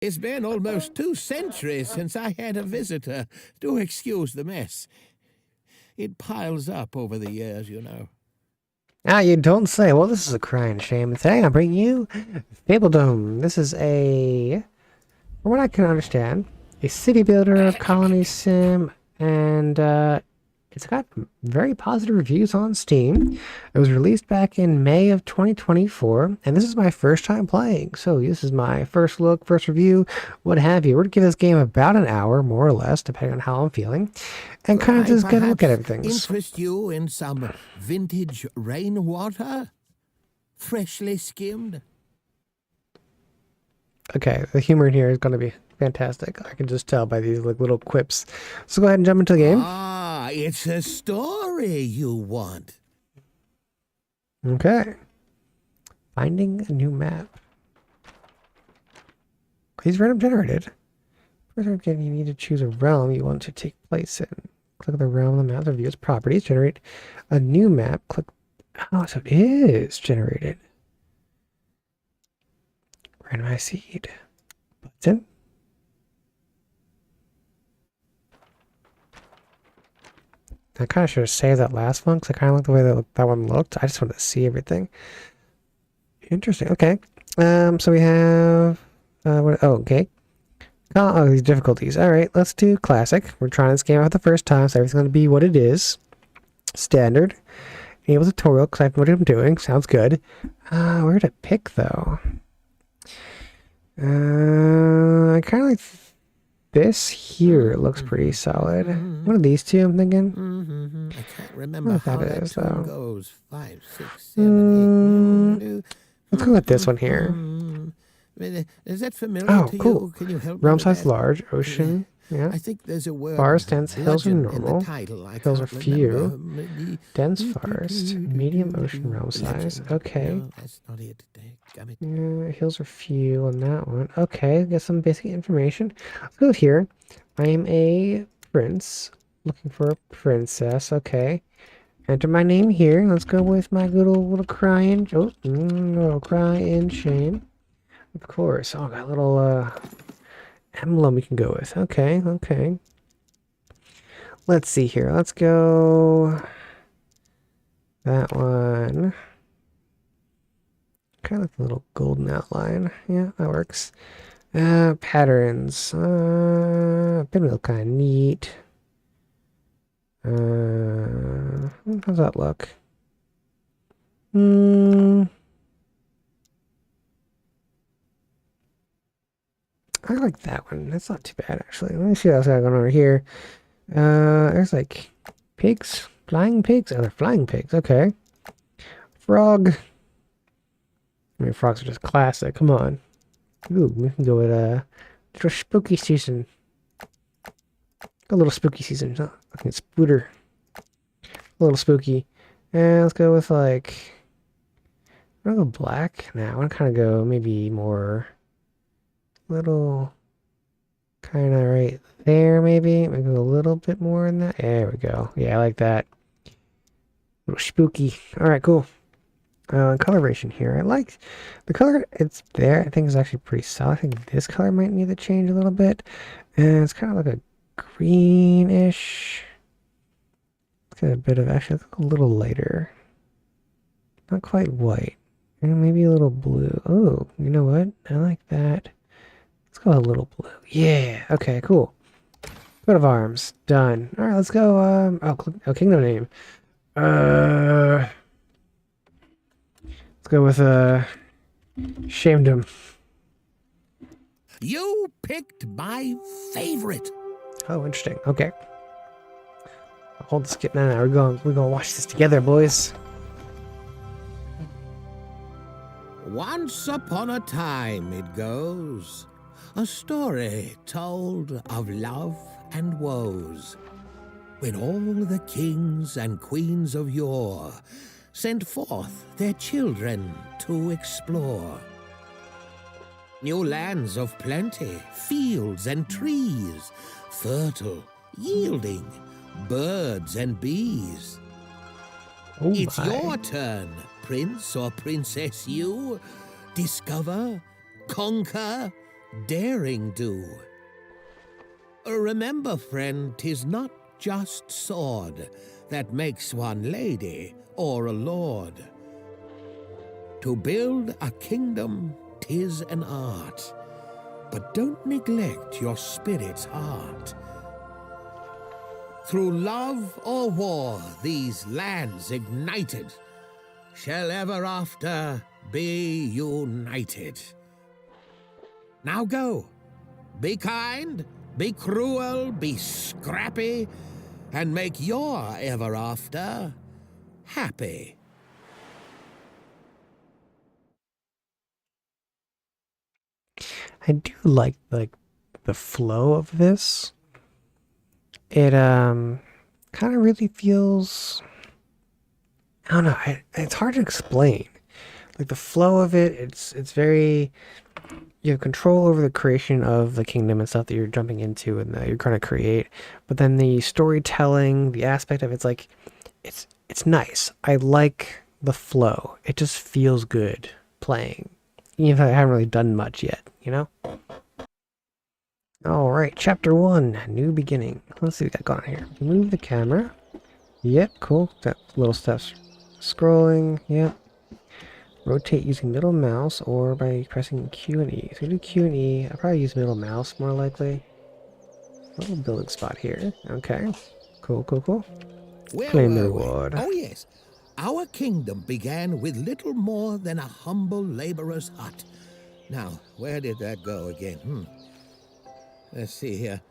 It's been almost 2 centuries since I had a visitor. Do excuse the mess. It piles up over the years, you know. Ah, you don't say. Well, this is a crying shame. Today I bring you Fabledom. This is a, from what I can understand, a city builder, colony sim, and it's got very positive reviews on Steam. It was released back in May of 2024, and this is my first time playing. So this is my first look, first review, what have you. We're gonna give this game about an hour, more or less, depending on how I'm feeling, and kind of just get a look at everything. Interest you in some vintage rainwater, freshly skimmed? Okay, the humor in here is going to be fantastic. I can just tell by these like little quips. So go ahead and jump into the game. Ah, it's a story you want. Okay. Finding a new map. These random generated. First, you need to choose a realm you want to take place in. Click the realm on the map to view its properties. Generate a new map. Click. Oh, so it is generated. Randomize seed. Button. I kind of should have saved that last one because I kind of like the way that one looked. I just wanted to see everything. Interesting. Okay. So we have. Okay. Oh, these difficulties. All right. Let's do classic. We're trying this game out the first time, so everything's going to be what it is. Standard. Enable tutorial because I know what I'm doing. Sounds good. Where to pick though? I kind of like this here. Looks pretty solid. One of these two, I'm thinking. I can't remember how that is, tune goes. 5, 6, 7, 8. Let's go with this one here. Is that familiar Oh, to cool. you? Can you help Realm me size with that? large, ocean. Yeah. I think there's a word. Forest, dense, hills are bludgeon normal. in the title. I Hills are can't few. remember. Dense forest, medium ocean realm size. Okay. No, that's not it. Damn it. Yeah, hills are few on that one. Okay, get some basic information. Let's go here. I am a prince looking for a princess. Okay. Enter my name here. Let's go with my good old little crying. Oh, little crying shame. Of course. Oh, got a little emblem we can go with. Okay, okay. Let's see here. Let's go that one. Kind of like a little golden outline. Yeah, that works. Patterns. Pinwheel kind of neat. How's that look? I like that one. That's not too bad, actually. Let me see what else I got going on over here. There's like pigs. Flying pigs? Oh, they're flying pigs. Okay. Frog. I mean, frogs are just classic. Come on. Ooh, we can go with little spooky season. A little spooky season. Not fucking spooter. A little spooky. And let's go with like. I'm gonna go black. Now I want to kind of go maybe more. Little. Kind of right there, maybe. Maybe a little bit more in that. There we go. Yeah, I like that. A little spooky. All right, cool. Coloration here. I like the color. It's there. I think it's actually pretty solid. I think this color might need to change a little bit. And it's kind of like a greenish. It's got a bit of actually a little lighter. Not quite white. And maybe a little blue. Oh, you know what? I like that. Let's go a little blue. Yeah. Okay, cool. Coat of arms. Done. All right, let's go. Oh, kingdom name. Let's go with Shamedom. You picked my favorite. Oh, interesting. Okay. Hold the skip now. We're gonna watch this together, boys. Once upon a time it goes, a story told of love and woes, when all the kings and queens of yore sent forth their children to explore. New lands of plenty, fields and trees, fertile, yielding, birds and bees. Oh It's my. your turn, prince or princess you. Discover, conquer, daring do. Remember, friend, 'tis not just sword that makes one lady or a lord. To build a kingdom, 'tis an art, but don't neglect your spirit's heart. Through love or war, these lands ignited shall ever after be united. Now go. Be kind, be cruel, be scrappy, and make your ever after happy. I do like the flow of this. It kind of really feels, I don't know, it's hard to explain. Like the flow of it, it's very, you have control over the creation of the kingdom and stuff that you're jumping into and that you're going to create. But then the storytelling, the aspect of it's like, it's nice. I like the flow. It just feels good playing, even if I haven't really done much yet, you know? All right, chapter 1, new beginning. Let's see what we got going on here. Move the camera. Yep, cool. That little steps. Scrolling, yep. Rotate using middle mouse or by pressing Q and E. So we do Q and E. I'll probably use middle mouse more likely. A little building spot here. Okay. Cool, cool, cool. Where Claim the were we? reward. Oh, yes. Our kingdom began with little more than a humble laborer's hut. Now, where did that go again? Let's see here.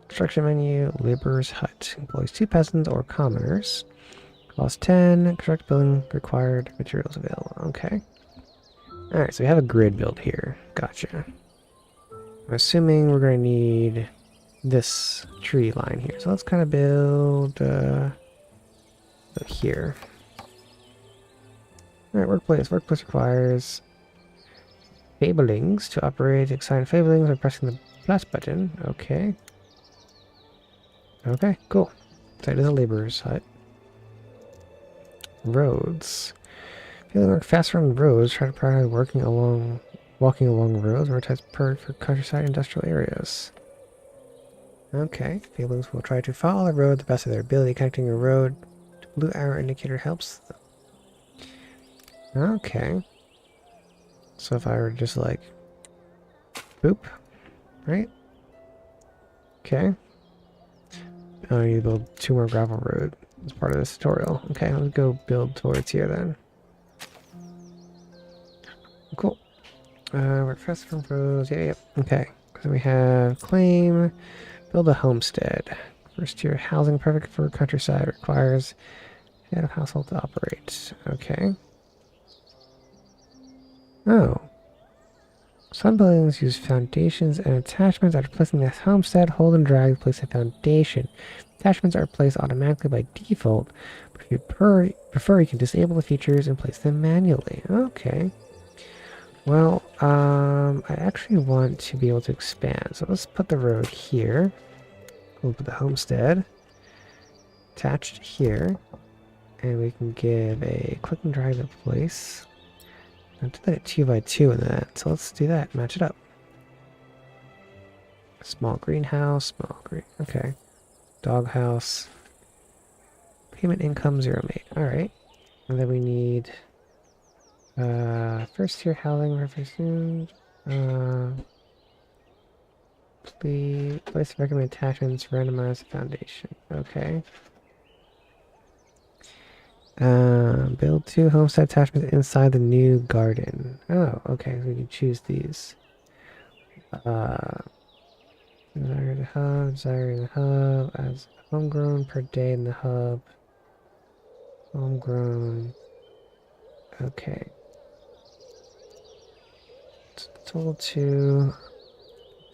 Construction menu, laborer's hut. Employs 2 peasants or commoners. Cost 10. Construct building required. Materials available. Okay. Alright, so we have a grid build here. Gotcha. I'm assuming we're going to need this tree line here. So let's kind of build here. Alright, workplace. Workplace requires Fabelings. To operate, assign Fabelings by pressing the plus button. Okay. Okay, cool. Site is a laborer's hut. Roads. Feeling work faster on roads, try to prioritize walking along roads, prioritize per for countryside industrial areas. Okay, feelings will try to follow the road to the best of their ability. Connecting a road to blue arrow indicator helps them. Okay. So if I were just like boop, right? Okay. I need to build 2 more gravel road as part of this tutorial. Okay, let's go build towards here then. Cool. We're fast from roads. Yeah, yep. Okay. So we have claim, build a homestead. First tier housing perfect for countryside requires head of household to operate. Okay. Oh. Some buildings use foundations and attachments. After placing the homestead, hold and drag to place a foundation. Attachments are placed automatically by default, but if you prefer, you can disable the features and place them manually. Okay. Well, I actually want to be able to expand. So let's put the road here. We'll put the homestead attached here. And we can give a click and drag to place. I'll do that 2 by 2 in that. So let's do that. Match it up. Small greenhouse, small green. Okay. Doghouse. Payment income 0 made. Alright. And then we need first tier housing references. Please place recommend attachments, randomize the foundation. Okay. Build 2 homestead attachments inside the new garden. Oh, okay. So we can choose these. Desire the hub, desire in the hub, as homegrown per day in the hub. Homegrown. Okay. Total 2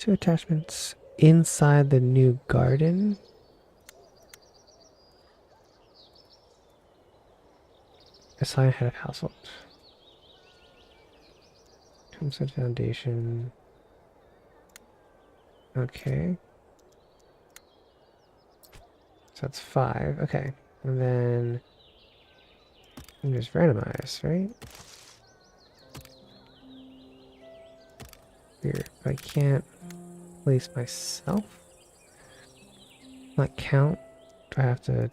attachments inside the new garden. Assign head of household. Homestead foundation. Okay. So that's 5. Okay. And then just randomize, right? Weird, but I can't place myself. Not count. Do I have to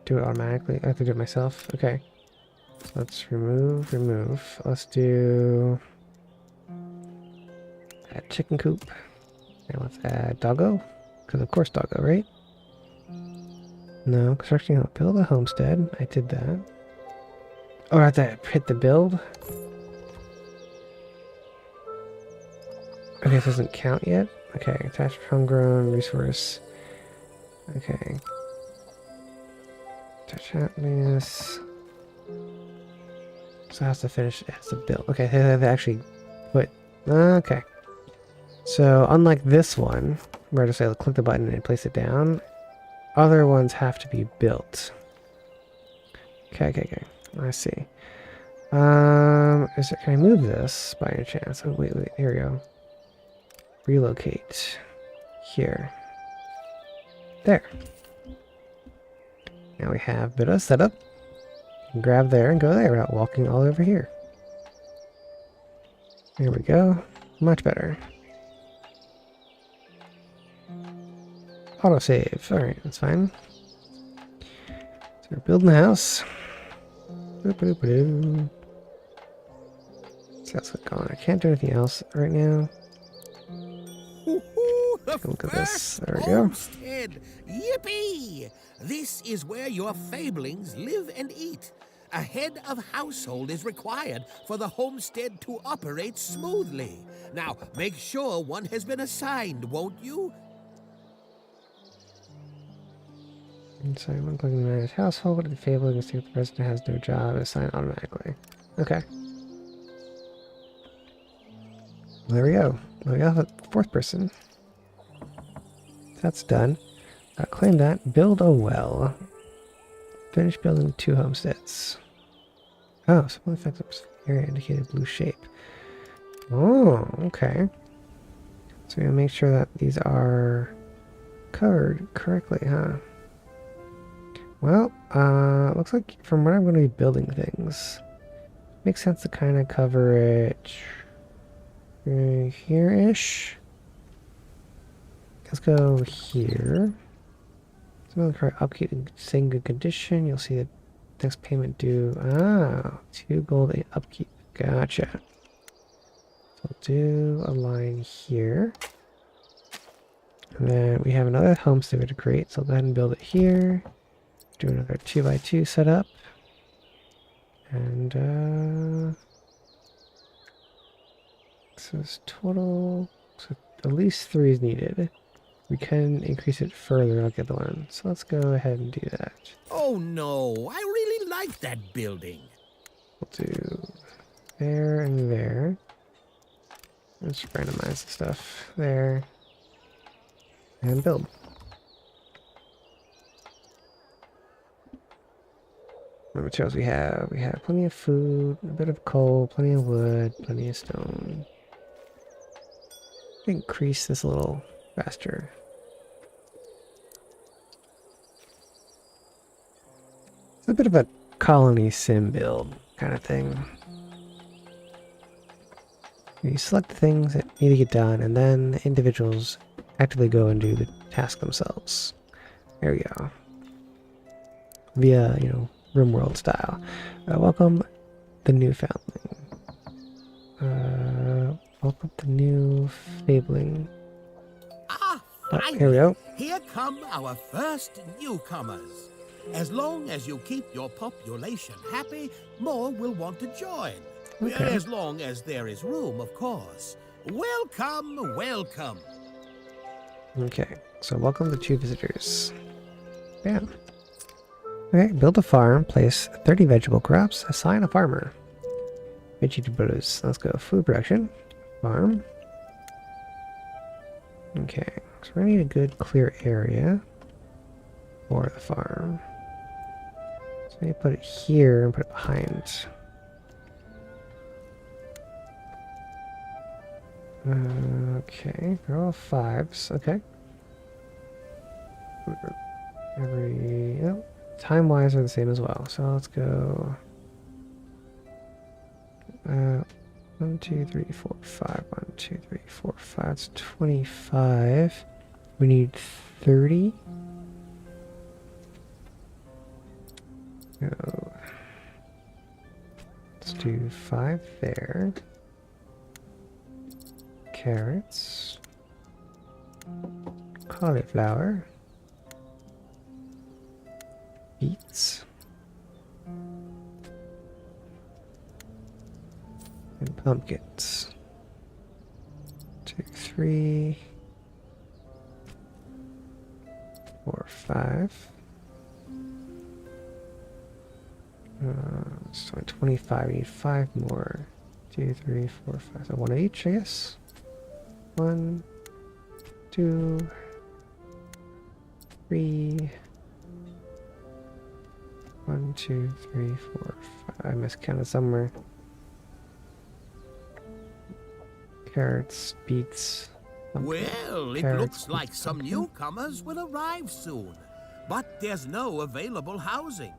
do it automatically? I have to do it myself. Okay. So let's remove. Let's do add chicken coop. And let's add doggo. Because of course doggo, right? No, construction, build a homestead. I did that. Oh, I have to hit the build? Okay, this doesn't count yet. Okay, attached homegrown resource. Okay. Touch happiness. So it has to finish, it has to build. Okay, they have to actually put, okay. So unlike this one, where I just say click the button and place it down, other ones have to be built. Okay. I see. Can I move this by any chance? Oh, wait, here we go. Relocate. Here. There. Now we have a bit of setup. You can grab there and go there without walking all over here. There we go. Much better. Autosave. Alright, that's fine. So we're building the house. Boop-a-doop-a-doo. So that's what's going on. I can't do anything else right now. Look at this. There we go. Homestead. Yippee! This is where your fablings live and eat. A head of household is required for the homestead to operate smoothly. Now, make sure one has been assigned, won't you? So I'm clicking the managed household. The fable can see if the president has no job and assign automatically. Okay. Well, there we go. We have a fourth person. That's done. Claim that. Build a well. Finish building 2 homesteads. Oh, some effects area indicated blue shape. Oh, okay. So we're gonna make sure that these are covered correctly, huh? Well, looks like from where I'm going to be building things, makes sense to kind of cover it here-ish. Let's go here. Some other upkeep in staying good condition. You'll see the next payment due. Ah, 2 gold upkeep. Gotcha. So we'll do a line here. And then we have another homestead to create, so I'll go ahead and build it here. Do another 2x2 setup. And so it's total, so at least 3 is needed. We can increase it further, I'll get the one. So let's go ahead and do that. Oh no, I really like that building. We'll do there and there. Let's randomize the stuff there. And build. What materials we have? We have plenty of food, a bit of coal, plenty of wood, plenty of stone. Increase this a little faster. It's a bit of a colony sim build kind of thing. You select the things that need to get done, and then individuals actively go and do the task themselves. There we go. Via, RimWorld style. Welcome the new foundling. Welcome the new fabling. Ah, finally. Here we go. Here come our first newcomers. As long as you keep your population happy, more will want to join. Okay. As long as there is room, of course. Welcome, welcome. Okay, so welcome the 2 visitors. Yeah. Okay, build a farm, place 30 vegetable crops, assign a farmer. Vegetables. Let's go. Food production. Farm. Okay, so we need a good clear area for the farm. So maybe put it here and put it behind. Okay, they're all 5s. Okay. Time-wise are the same as well. So let's go. 1, 2, 3, 4, 5. 1, 2, 3, 4, 5. It's 25. We need 30. Go. Let's do 5 there. Carrots. Cauliflower. Beets. And pumpkins. 2, 3, 4, 5. So 25. We need 5 more. 2, 3, 4, 5. So 1 of each, I guess. 1, 2, 3. 1, 2, 3, 4, 5. I miscounted somewhere. Carrots, beets. Well, it carrots, looks like beets, some pumpkin. newcomers will arrive soon. But there's no available housing.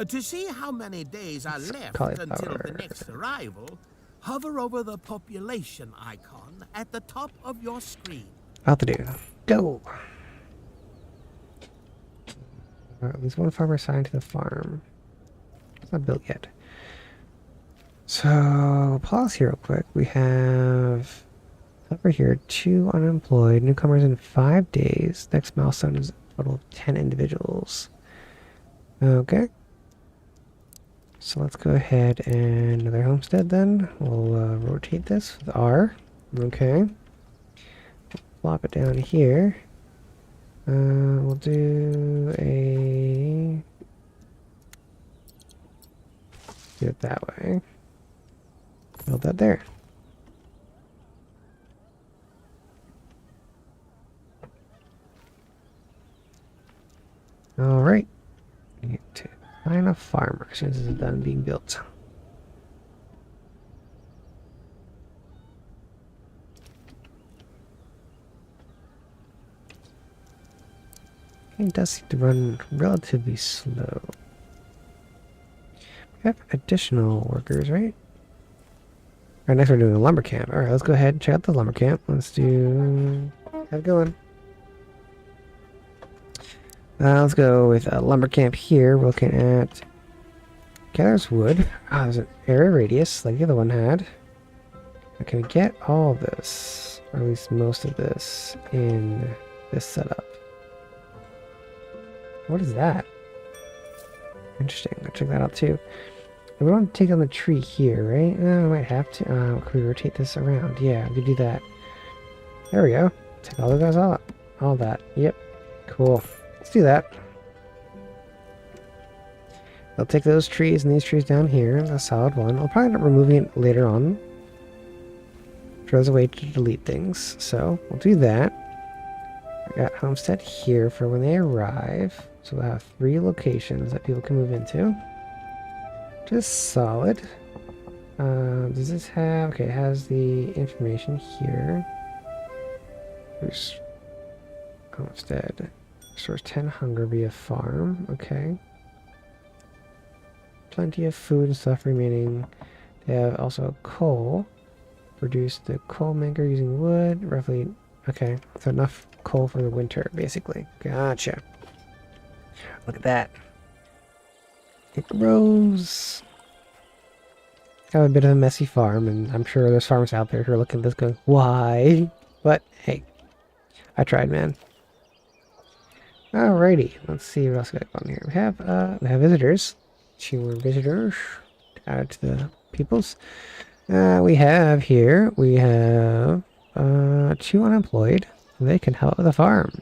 To see how many days are left until the Cauliflower. next arrival, hover over the population icon at the top of your screen. Out the do. Go! At least one farmer assigned to the farm. It's not built yet. So, pause here real quick. We have over here 2 unemployed, newcomers in 5 days. Next milestone is a total of 10 individuals. Okay. So let's go ahead and another homestead then. We'll rotate this with R. Okay. Plop it down here. We'll do it that way. Build that there. All right. Need to find a farmer as soon as it's done being built. It does seem to run relatively slow. We have additional workers, right? Alright, next we're doing a lumber camp. Alright, let's go ahead and check out the lumber camp. Let's do... How's it going? Let's go with a lumber camp here. We're looking at... Gathers wood. There's an area radius like the other one had. Now, can we get all of this, or at least most of this, in this setup? What is that? Interesting. I'll check that out too. We don't take on the tree here, right? We might have to. Can we rotate this around? Yeah, we could do that. There we go. Take all the guys out. All that. Yep. Cool. Let's do that. I'll take those trees and these trees down here. A solid one. I'll probably end up removing it later on. There's a way to delete things. So, we'll do that. I got homestead here for when they arrive. So we'll have 3 locations that people can move into. Just solid. Does this have... Okay, it has the information here. There's homestead. Stores 10 hunger via farm. Okay. Plenty of food and stuff remaining. They have also coal. Produce the coal maker using wood. Roughly... Okay, so enough coal for the winter, basically. Gotcha. Look at that. It grows. Got a bit of a messy farm, and I'm sure there's farmers out there who are looking at this going, why? But, hey. I tried, man. Alrighty. Let's see what else we got on here. We have visitors. 2 more visitors. Add to the peoples. We have 2 unemployed. They can help with the farm.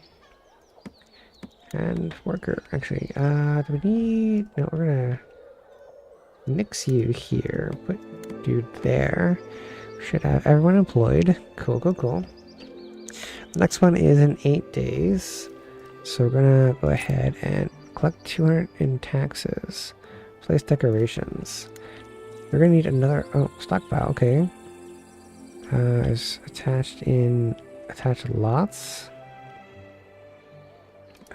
And worker, actually. Do we need... No, we're gonna nix you here. Put dude there. Should have everyone employed. Cool, cool, cool. The next one is in 8 days. So we're gonna go ahead and collect 200 in taxes. Place decorations. We're gonna need another... Oh, stockpile, okay. Is attached lots.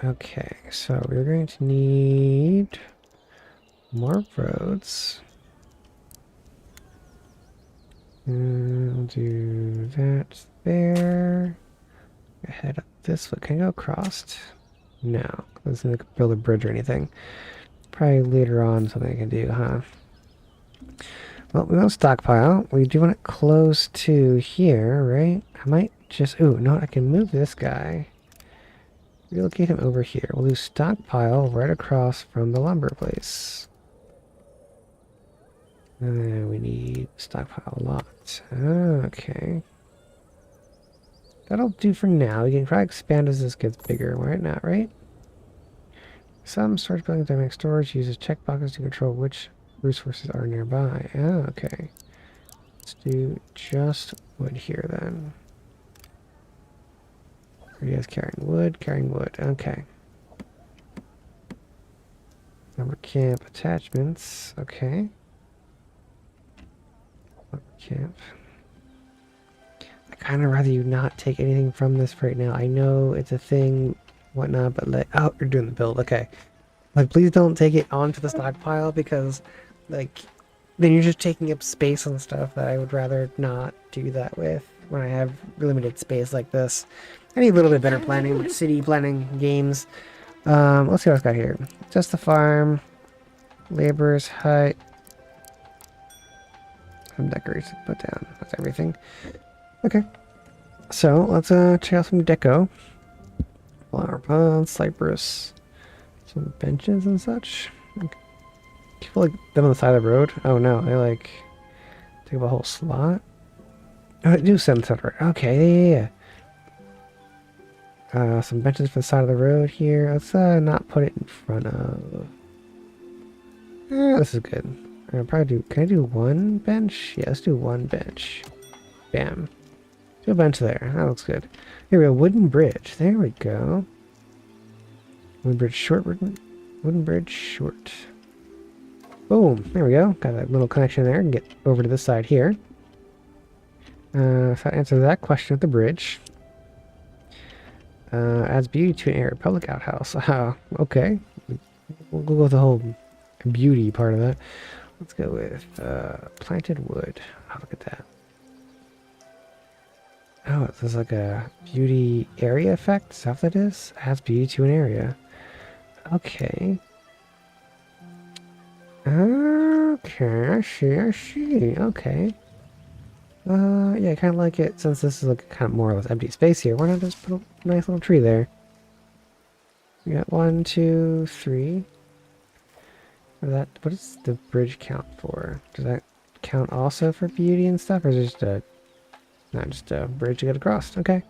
Okay, so we're going to need more roads. I'll do that there. Head up this way. Can I go across? No. Let's not build a bridge or anything. Probably later on something I can do, huh? Well, we won't stockpile. We do want it close to here, right? I might just... Ooh, no, I can move this guy. Relocate him over here. We'll do stockpile right across from the lumber place. And then we need stockpile a lot. Okay. That'll do for now. We can probably expand as this gets bigger. Why not, right? Some storage buildings dynamic storage uses checkboxes to control which resources are nearby. Oh, okay. Let's do just wood here then. Are you guys carrying wood? Carrying wood. Okay. Lumber camp attachments. Okay. Lumber camp. I kind of rather you not take anything from this right now. I know it's a thing, whatnot, but like, oh, you're doing the build. Okay. Like, please don't take it onto the stockpile because, like, then you're just taking up space on stuff that I would rather not do that with when I have limited space like this. I need a little bit better planning, like city planning games. Let's see what I've got here. Just the farm, laborer's hut, some decorations to put down. That's everything. Okay, so let's check out some deco. Flower pot, cypress, some benches and such. Okay. People like them on the side of the road. Oh no, they like take up a whole slot. Oh, they do send separate. Okay, yeah. Some benches for the side of the road here. Let's not put it in front of. This is good. I'll probably do. Can I do one bench? Yeah, let's do one bench. Bam. Do a bench there. That looks good. Here we go. Wooden bridge. There we go. Wooden bridge short. Wooden bridge short. Boom. There we go. Got that little connection there. And get over to this side here. So that answers that question with the bridge. Adds beauty to an area. Public outhouse. Okay. We'll go with the whole beauty part of that. Let's go with planted wood. Oh, look at that. Oh, this is like a beauty area effect. Is that what that is? Adds beauty to an area. Okay. Okay, I see. Okay. Yeah, I kind of like it since this is like kind of more or less empty space here. Why not just put a nice little tree there? We got 1, 2, 3. What does the bridge count for? Does that count also for beauty and stuff, or is it just a not just a bridge to get across? Okay.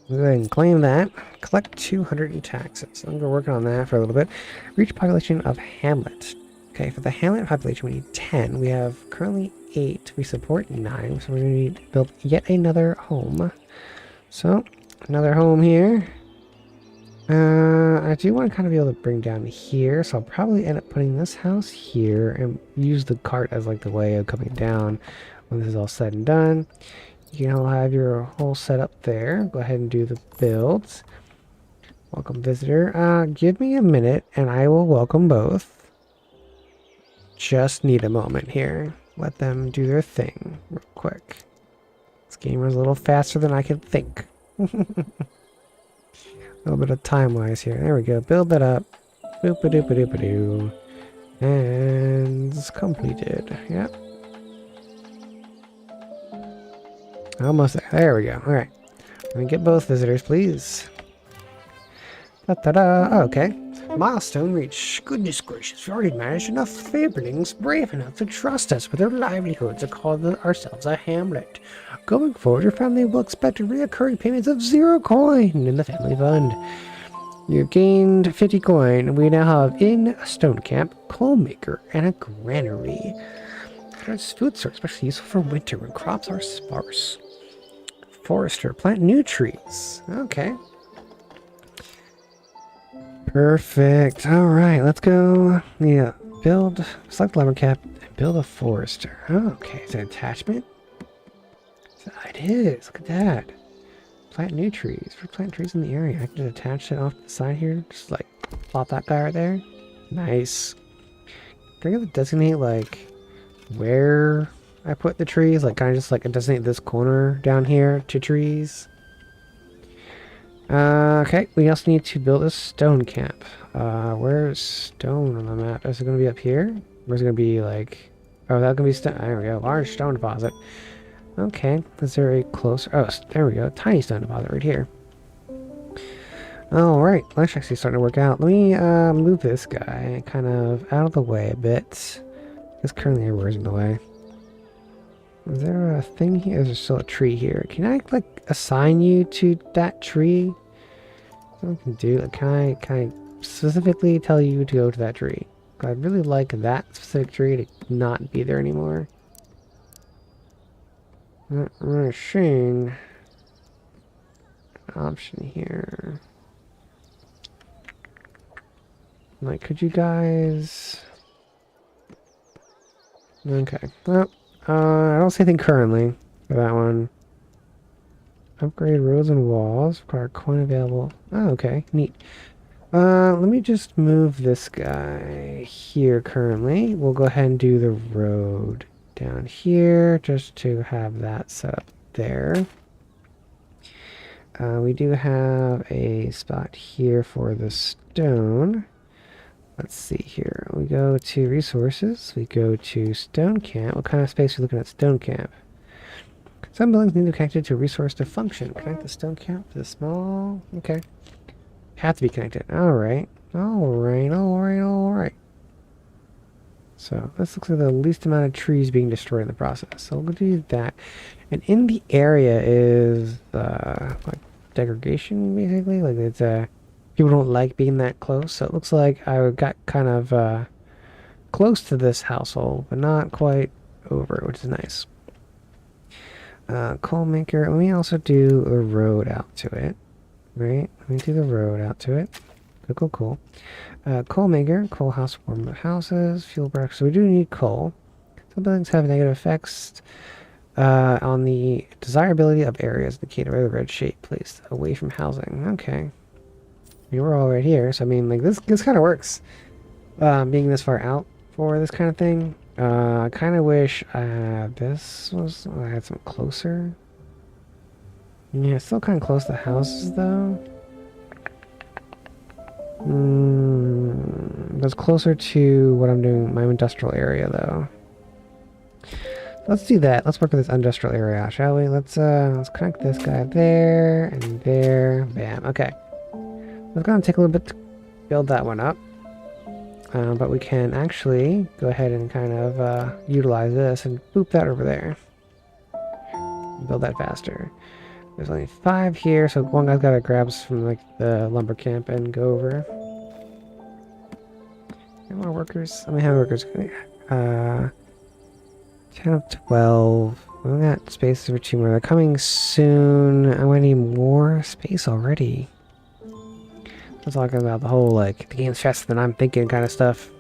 We'll go ahead and claim that. Collect 200 in taxes. I'm gonna work on that for a little bit. Reach population of Hamlet. Okay, for the Hamlet population, we need 10. We have currently 8. We support 9, so we're going to need to build yet another home. So, another home here. I do want to kind of be able to bring down here, so I'll probably end up putting this house here and use the cart as like the way of coming down when this is all said and done. You can all have your whole setup there. Go ahead and do the builds. Welcome visitor. Give me a minute and I will welcome both. Just need a moment here. Let them do their thing real quick. This game runs a little faster than I can think. A little bit of time-wise here. There we go. Build that up. Boop-a-doop-a-doop-a-doo. And it's completed. Yep. Almost there. There we go. Alright. Let me get both visitors, please. Da-da-da. Oh, okay. Milestone reached. Goodness gracious, we already managed enough Fabledings brave enough to trust us with their livelihoods to call ourselves a hamlet. Going forward, your family will expect reoccurring payments of 0 coin in the family fund. You've gained 50 coin. We now have in a stone camp, coal maker, and a granary. There's food source, especially useful for winter when crops are sparse. Forester, plant new trees. Okay. Perfect. All right, let's go. Yeah, select lumber cap, and build a forester. Oh, okay, it's an attachment. It is. Look at that. Plant new trees. For plant trees in the area, I can just attach it off to the side here. Just like plop that guy right there. Nice. Can I get to designate like where I put the trees. Like, kind of just like designate this corner down here to trees. Okay, we also need to build a stone camp. Where's stone on the map? Is it going to be up here? Or is it going to be like... Oh, that's going to be stone. There we go. Large stone deposit. Okay, is there a closer... Oh, there we go. Tiny stone deposit right here. Alright, that's actually starting to work out. Let me move this guy kind of out of the way a bit. Because currently everywhere's in the way. Is there a thing here? Is there still a tree here? Can I, like, assign you to that tree? What can do? Like, can I specifically tell you to go to that tree? I'd really like that specific tree to not be there anymore. Not really seeing an option here. Like, could you guys... Okay. Well, I don't see anything currently for that one. Upgrade roads and walls. Require coin available. Oh, okay. Neat. Let me just move this guy here currently. We'll go ahead and do the road down here just to have that set up there. We do have a spot here for the stone. Let's see here. We go to resources. We go to stone camp. What kind of space are we looking at stone camp? Some buildings need to be connected to a resource to function. Connect the stone camp to the small... Okay. Have to be connected. Alright. Alright. So, this looks like the least amount of trees being destroyed in the process. So, we'll do that. And in the area is, like, degradation, basically. Like, it's, people don't like being that close. So, it looks like I got kind of, close to this household, but not quite over, which is nice. Coal maker. Let me also do a road out to it. Right? Let me do the road out to it. Cool. Coal maker. Coal house, warm houses. Fuel breakfast. So we do need coal. Some buildings have negative effects on the desirability of areas indicated by the red shape placed away from housing. Okay. I mean, we're all right here. So, I mean, like, this kind of works. Being this far out for this kind of thing. I kind of wish this was... I had some closer. Yeah, it's still kind of close to the houses, though. That's closer to what I'm doing, my industrial area, though. Let's do that. Let's work with this industrial area, shall we? Let's connect this guy there and there. Bam. Okay. It's gonna take a little bit to build that one up. But we can actually go ahead and kind of utilize this and boop that over there. Build that faster. There's only 5 here, so one guy's got to grab from like the lumber camp and go over. Any more workers? How many workers? 10 of 12. We only got space for 2 more. They're coming soon. I'm gonna need more space already. I'm talking about the whole, like, the game's faster than I'm thinking kind of stuff.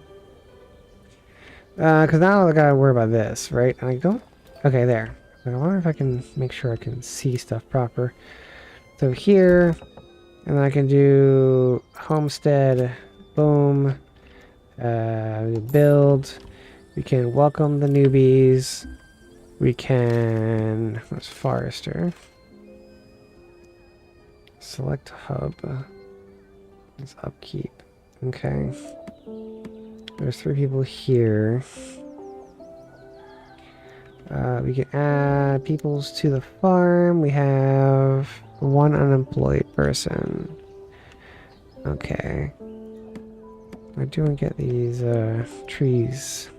Because now I gotta worry about this, right? And I don't... Okay, there. I wonder if I can make sure I can see stuff proper. So here, and then I can do homestead, boom, build. We can welcome the newbies. We can... What's forester? Select hub. It's upkeep. Okay. There's 3 people here. We can add peoples to the farm. We have 1 unemployed person. Okay. I do want to get these trees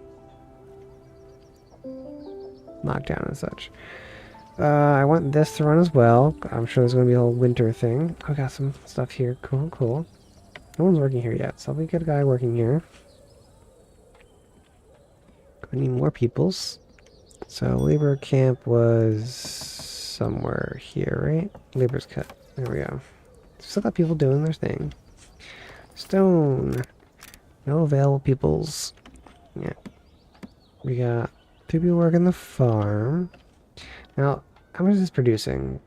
knocked down and such. I want this to run as well. I'm sure there's going to be a whole winter thing. I got some stuff here. Cool. No one's working here yet, so we get a guy working here. We need more peoples. So labor camp was somewhere here, right? Labor's cut. There we go. Still got people doing their thing. Stone. No available peoples. Yeah. We got 2 people working the farm. Now, how much is this producing?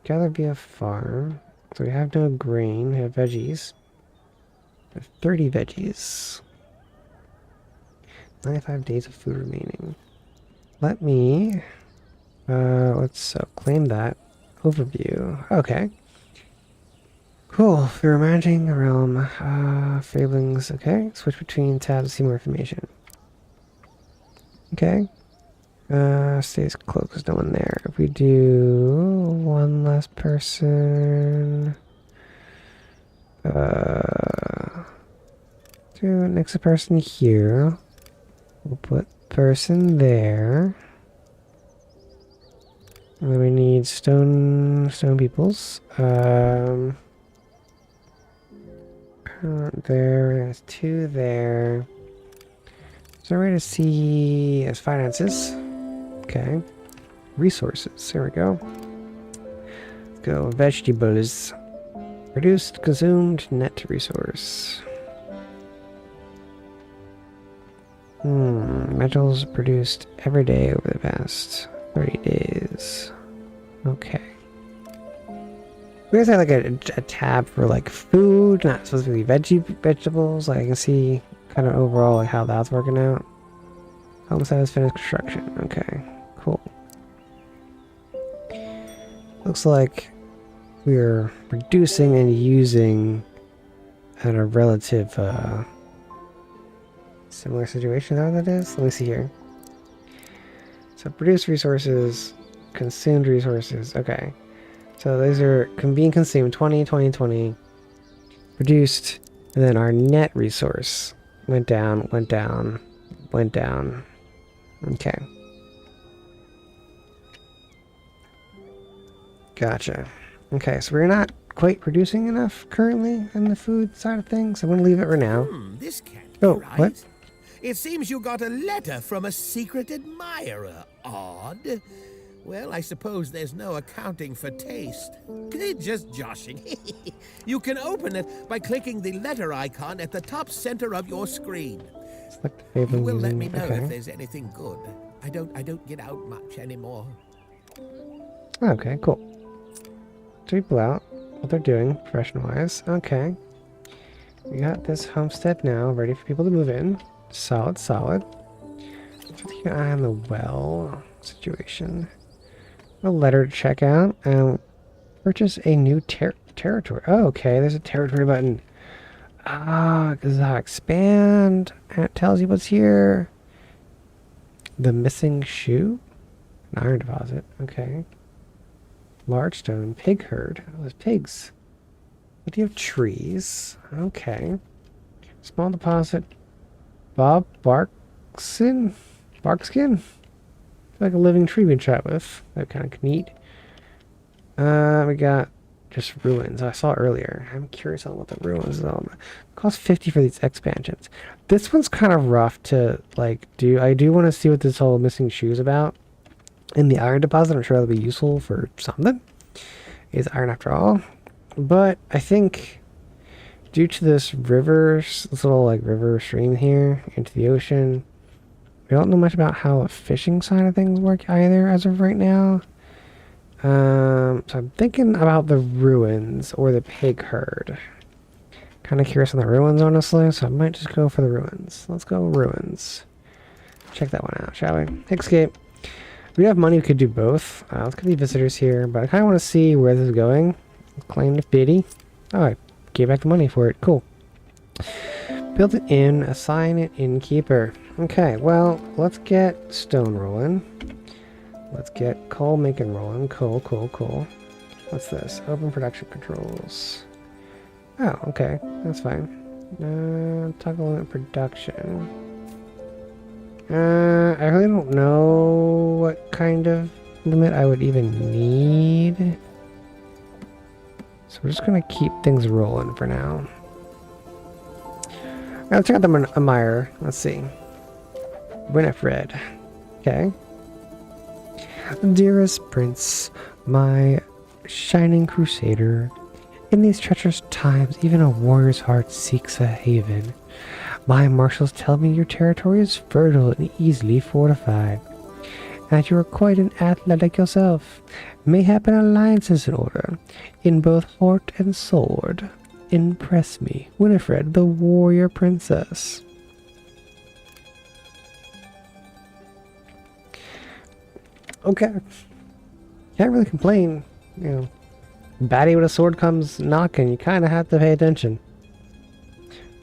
Gather via farm. So we have no grain. We have veggies. We have 30 veggies. 95 days of food remaining. Let me, let's claim that. Overview. Okay. Cool. If you're managing a realm, fablings. Okay. Switch between tabs to see more information. Okay. Stays closed. There's no one there. If we do one less person, do next person here. We'll put person there. And then we need stone peoples. There, there's 2 there. Is there a way to see as finances? Okay. Resources. There we go. Let's go. Vegetables. Produced, consumed, net resource. Metals produced every day over the past 30 days. Okay. We guys have like a tab for like food, not specifically vegetables. Like I can see kind of overall like how that's working out. Homestead has finished construction. Okay, cool. Looks like we're reducing and using at a relative similar situation. How that is? Let me see here. So produced resources, consumed resources. Okay. So these are being consumed 20, 20, 20. Produced, and then our net resource went down, went down, went down. Okay. Gotcha. Okay, so we're not quite producing enough currently in the food side of things. I'm going to leave it for now. This can't be right. What? It seems you got a letter from a secret admirer. Odd. Well, I suppose there's no accounting for taste. Just joshing. You can open it by clicking the letter icon at the top center of your screen. You will let me know if there's anything good. I don't get out much anymore. Okay, cool. So people out what they're doing professional-wise. Okay. We got this homestead now ready for people to move in. Solid, solid. Just keep an eye on the well situation. A letter to check out and purchase a new territory. Oh, okay, there's a territory button. Because I expand and it tells you what's here. The missing shoe, an iron deposit. Okay, large stone pig herd. Oh, there's pigs. What do you have? Trees. Okay, small deposit. Bob Barkskin. Like a living tree we can chat with. That kind of neat. We got just ruins. I saw earlier. I'm curious on what the ruins is all about. It costs 50 for these expansions. This one's kind of rough to like do. I do want to see what this whole missing shoe is about. In the iron deposit, I'm sure that'll be useful for something. It's iron after all. But I think due to this river, this little like river stream here into the ocean, we don't know much about how the fishing side of things work either as of right now. So I'm thinking about the ruins or the pig herd. Kind of curious on the ruins, honestly, so I might just go for the ruins. Let's go ruins. Check that one out, shall we? Escape. If we have money, we could do both. Let's get the visitors here, but I kind of want to see where this is going. Claim the pity. Oh, I gave back the money for it. Cool. Build an inn, assign an innkeeper. Okay, well, let's get stone rolling. Let's get coal making rolling. Cool. What's this? Open production controls. Oh, okay. That's fine. Toggle limit production. I really don't know what kind of limit I would even need. So we're just going to keep things rolling for now. Alright, let's check out the admirer. Let's see. Winifred. Okay. Dearest Prince, my shining crusader, in these treacherous times, even a warrior's heart seeks a haven. My marshals tell me your territory is fertile and easily fortified, and that you are quite an athletic yourself. Mayhap an alliance is in order, in both heart and sword. Impress me, Winifred, the warrior princess. Okay. Can't really complain. You know, baddie with a sword comes knocking. You kind of have to pay attention.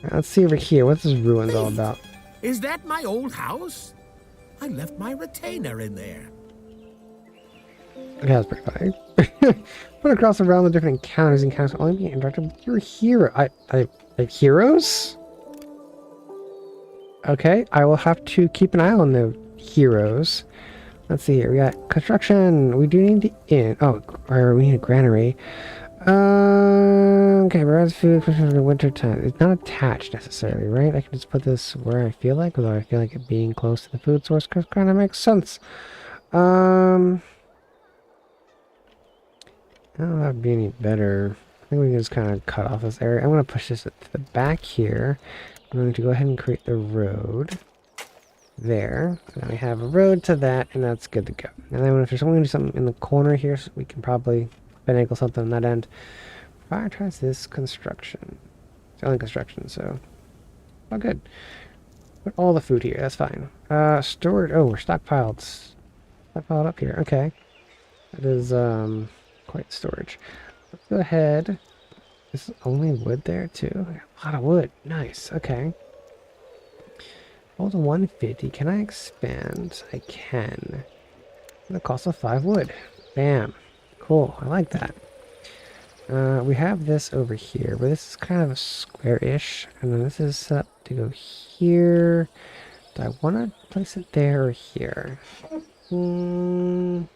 Right, let's see over here. What's this ruins all about? Is that my old house? I left my retainer in there. Okay, that's pretty funny. Put across around the different encounters only being interacted with your hero. Heroes? Okay, I will have to keep an eye on the heroes. Let's see here. We got construction. We do need the inn. Oh, or we need a granary. Okay, whereas food for the winter time. It's not attached necessarily, right? I can just put this where I feel like, although I feel like it being close to the food source kind of makes sense. I don't know if that'd be any better. I think we can just kind of cut off this area. I'm going to push this to the back here. I'm going to go ahead and create the road there. Now we have a road to that, and that's good to go. And then if there's someone going to do something in the corner here, so we can probably finagle something on that end. Prioritize this construction. It's only construction, so all good. Put all the food here. That's fine. Stored. Oh, we're stockpiled. Stockpiled up here. Okay. That is quite storage. Let's go ahead. This is only wood there too. A lot of wood. Nice. Okay. Hold 150. Can I expand? I can. The cost of 5 wood. Bam. Cool. I like that. We have this over here, but this is kind of a square-ish, and then this is set up to go here. Do I want to place it there or here? I'm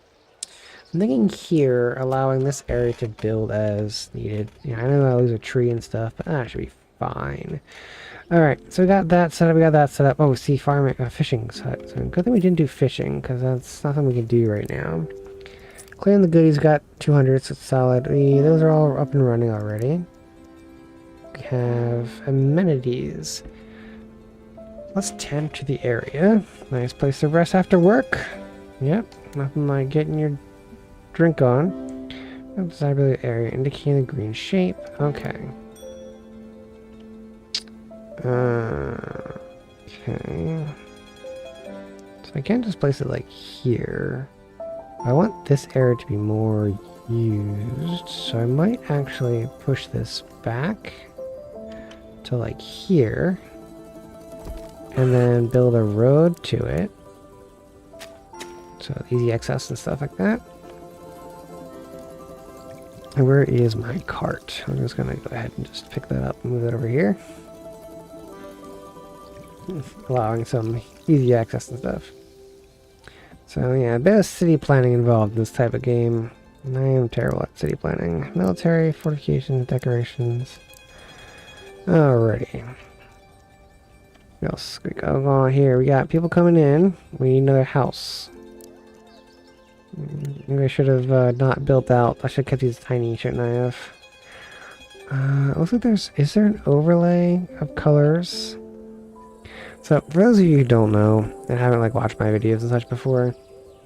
thinking here, allowing this area to build as needed. Yeah, I know I lose a tree and stuff, but that should be fine. Alright, so we got that set up, we got that set up. Oh, see, farming, fishing set. So good thing we didn't do fishing, because that's nothing we can do right now. Clearing the goodies, got 200, so it's solid. Those are all up and running already. We have amenities. Let's tend to the area. Nice place to rest after work. Yep, nothing like getting your drink on. Desirability area indicating the green shape. Okay. Okay. So I can't just place it like here. I want this area to be more used, so I might actually push this back to like here, and then build a road to it. So easy access and stuff like that. And where is my cart? I'm just gonna go ahead and just pick that up and move it over here. Allowing some easy access and stuff. So yeah, a bit of city planning involved in this type of game. And I am terrible at city planning. Military, fortifications, decorations. Alrighty. What else we got going on here? We got people coming in. We need another house. Maybe I should have not built out. I should have kept these tiny, shouldn't I have? Looks like is there an overlay of colors? So, for those of you who don't know, and haven't like watched my videos and such before,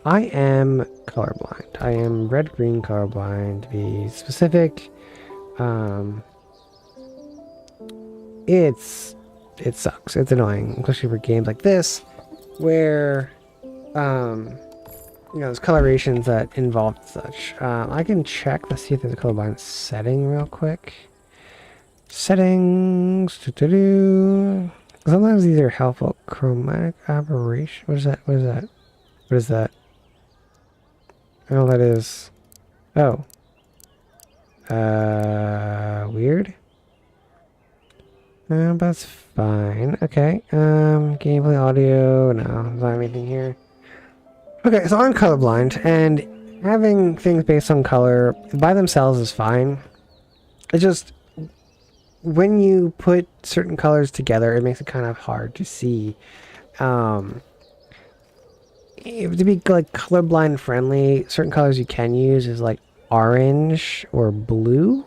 I am colorblind. I am red-green colorblind, to be specific. It sucks. It's annoying, especially for games like this, where, you know, there's colorations that involve such. I can check to see if there's a colorblind setting real quick. Settings. Sometimes these are helpful. Chromatic aberration. What is that? What is that? What is that? I don't know what that is. Oh. Weird. That's fine. Okay. Gameplay audio. No, there's not anything here. Okay, so I'm colorblind, and having things based on color by themselves is fine. It's just when you put certain colors together, it makes it kind of hard to see. To be like colorblind friendly, certain colors you can use is like orange or blue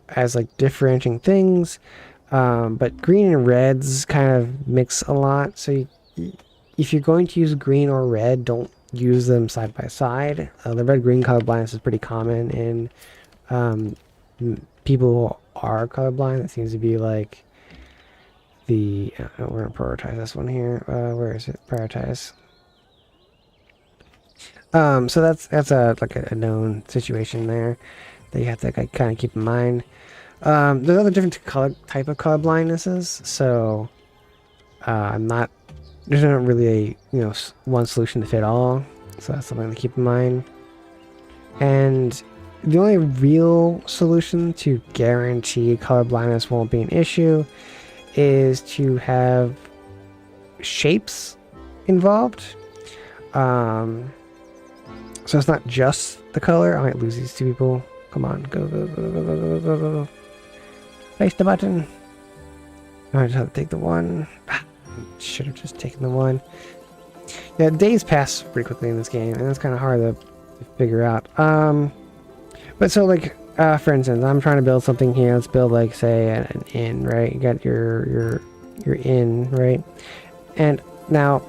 as like differentiating things, but green and reds kind of mix a lot. So if you're going to use green or red, don't use them side by side. The red-green color blindness is pretty common in people who are colorblind. It seems to be like the... we're going to prioritize this one here. Where is it? Prioritize. So that's a like a known situation there that you have to like, kind of keep in mind. There's other different type of color blindnesses, so there's not really a one solution to fit all, so that's something to keep in mind. And the only real solution to guarantee color blindness won't be an issue is to have shapes involved. So it's not just the color. I might lose these two people. Come on, go, go, go, go, go, go, go, go. Place the button. I just have to take the one. Should have just taken the one. Yeah, days pass pretty quickly in this game, and it's kind of hard to figure out. But so like, for instance, I'm trying to build something here. Let's build like, say, an inn, right? You got your inn, right? And now,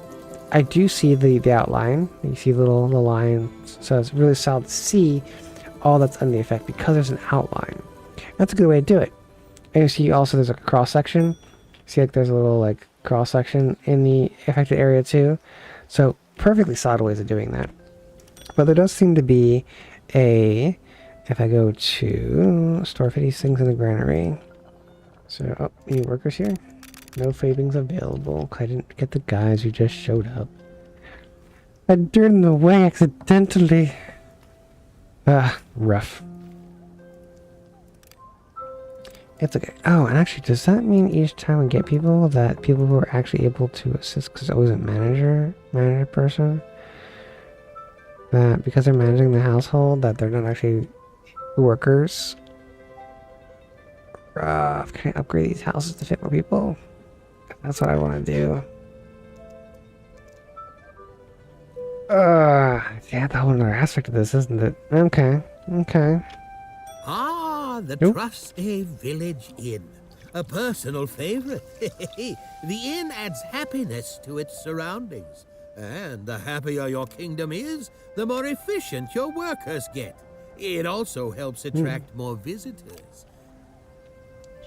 I do see the outline. You see the lines, so it's really solid to see all that's under the effect because there's an outline. That's a good way to do it. And you see also there's a cross section. See like there's a little like cross section in the affected area too. So perfectly solid ways of doing that. But there does seem to be a, if I go to store 50 things in the granary. So, oh, any workers here? No fadings available. I didn't get the guys who just showed up. I turned away accidentally. Rough. It's okay. Oh, and actually, does that mean each time we get people that people who are actually able to assist, because it's always a manager person, that because they're managing the household, that they're not actually workers? Rough. Can I upgrade these houses to fit more people? That's what I want to do. Yeah, that one other aspect of this, isn't it? Okay. Ah, the Trusty Village Inn. A personal favorite. The inn adds happiness to its surroundings. And the happier your kingdom is, the more efficient your workers get. It also helps attract more visitors.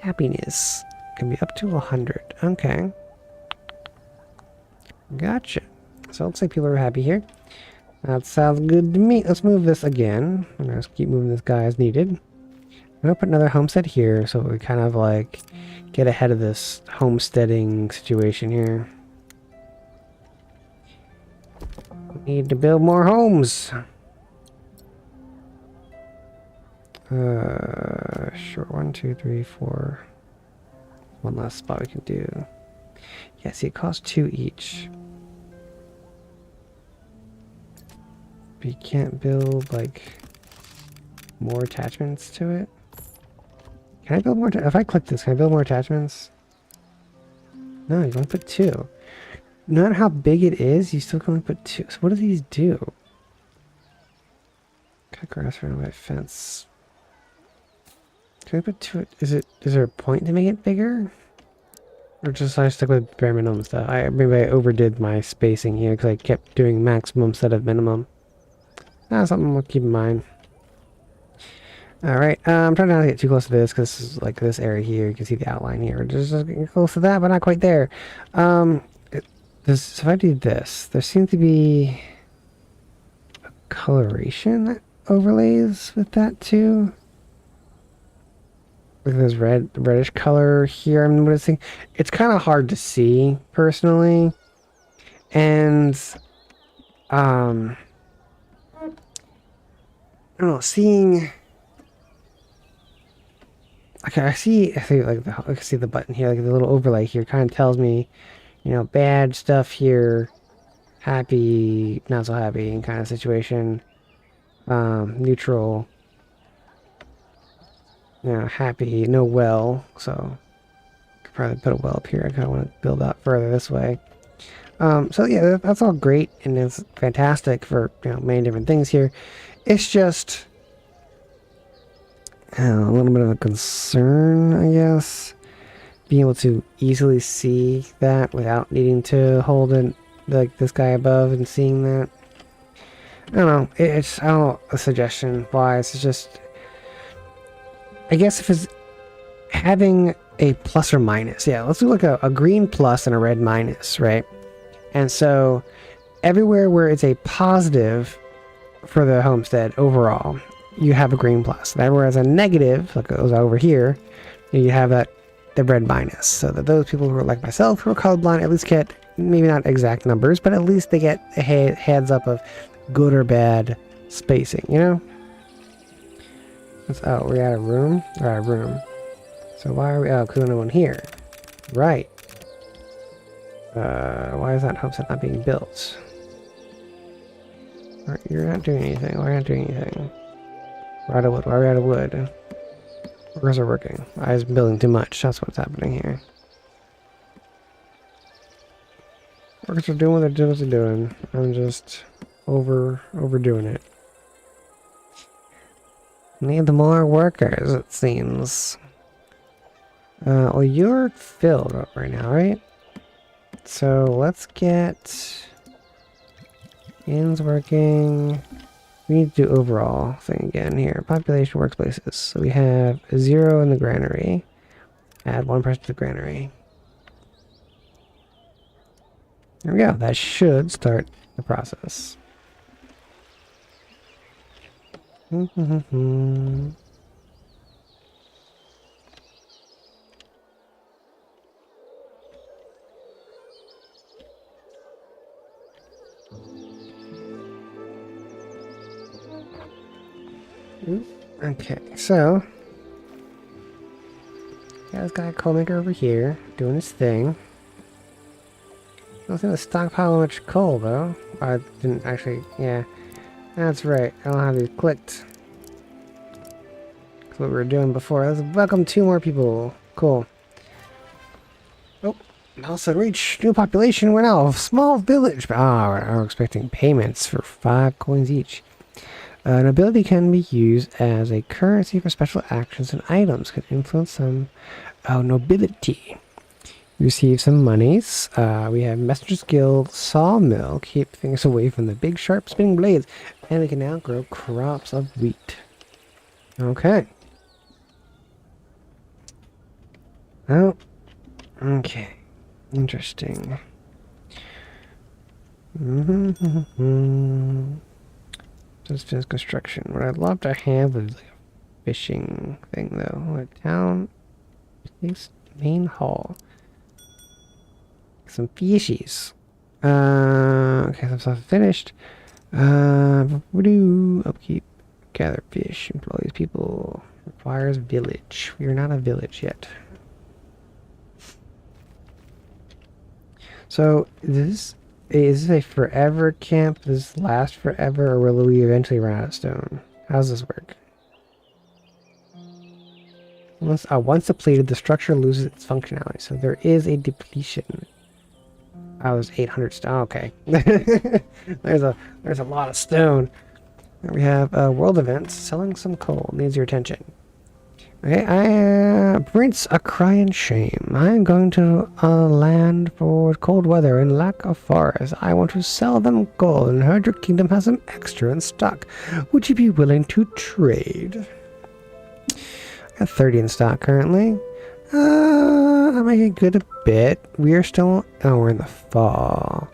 Happiness can be up to 100. Okay. Gotcha. So it looks like people are happy here. That sounds good to me. Let's move this again. I'm gonna keep moving this guy as needed. I'm gonna put another homestead here so we kind of like get ahead of this homesteading situation here. We need to build more homes. Sure. 1, 2, 3, 4. One last spot we can do. Yeah, see, it costs 2 each. But you can't build, like, more attachments to it. Can I build more? If I click this, can I build more attachments? No, you can only put 2. No matter how big it is, you still can only put 2. So what do these do? Cut grass around my fence. Can I put 2? Is there a point to make it bigger? Or just I stuck with bare minimum stuff? Maybe I overdid my spacing here because I kept doing maximum instead of minimum. That's something we'll keep in mind. Alright, I'm trying not to get too close to this because this is like this area here. You can see the outline here. Just getting close to that, but not quite there. So if I do this, there seems to be a coloration that overlays with that too. Look at this reddish color here I'm noticing. It's kind of hard to see personally. And I don't know, seeing, okay, I see like I can see the button here, like the little overlay here kind of tells me, you know, bad stuff here, happy, not so happy kind of situation, neutral, you know, happy, no well. So could probably put a well up here. I kind of want to build out further this way. So yeah, that's all great and it's fantastic for, you know, many different things here. It's just a little bit of a concern, I guess, being able to easily see that without needing to hold it like this guy above and seeing that. I don't know. It's, I don't know, a suggestion wise. It's just, I guess if it's having a plus or minus, yeah, let's do like a green plus and a red minus, right? And so everywhere where it's a positive for the homestead overall, you have a green plus. And everywhere it's a negative, like it was over here, you have the red minus. So that those people who are like myself, who are colorblind, at least get maybe not exact numbers, but at least they get a heads up of good or bad spacing, you know? Oh, we're out of room? We're out of room. So why are we... Oh, because no one here. Right. Why is that homestead not being built? You're not doing anything. Why are you not doing anything? We're out of wood. Why are we out of wood? Workers are working. I was building too much. That's what's happening here. Workers are doing what they're doing. I'm just overdoing it. Need more workers, it seems. Well, you're filled up right now, right? So let's get inns working. We need to do overall thing again here. Population workplaces. So we have 0 in the granary. Add 1 person to the granary. There we go. That should start the process. Okay, so got this guy coal maker over here doing his thing. I don't think the stockpile much coal though. I didn't actually. Yeah, that's right. I don't have these clicked. That's what we were doing before. Let's welcome 2 more people. Cool. Oh, milestone reach. New population. We're now a small village. Ah, we're expecting payments for 5 coins each. An ability can be used as a currency for special actions and items. Can influence some nobility. Receive some monies. We have Messenger's Guild, Sawmill. Keep things away from the big sharp spinning blades. And we can now grow crops of wheat. Okay. Oh. Okay. Interesting. Just finish construction. What I'd love to have is like a fishing thing though. A town main hall. Some fishies. Okay, some stuff finished. Upkeep. Gather fish. Employees. People. Requires village. We are not a village yet. So is this a forever camp? Does this last forever, or will we eventually run out of stone? How does this work? Once depleted, the structure loses its functionality. So there is a depletion. Oh, there's 800 stone. Okay. there's a lot of stone. Here we have world events. Selling some coal needs your attention. Okay, Prince ACryInShame. I'm going to land for cold weather and lack of forest. I want to sell them coal and heard your kingdom has some extra in stock. Would you be willing to trade? I got 30 in stock currently. I'm making good a bit. We are still... Oh, we're in the fall.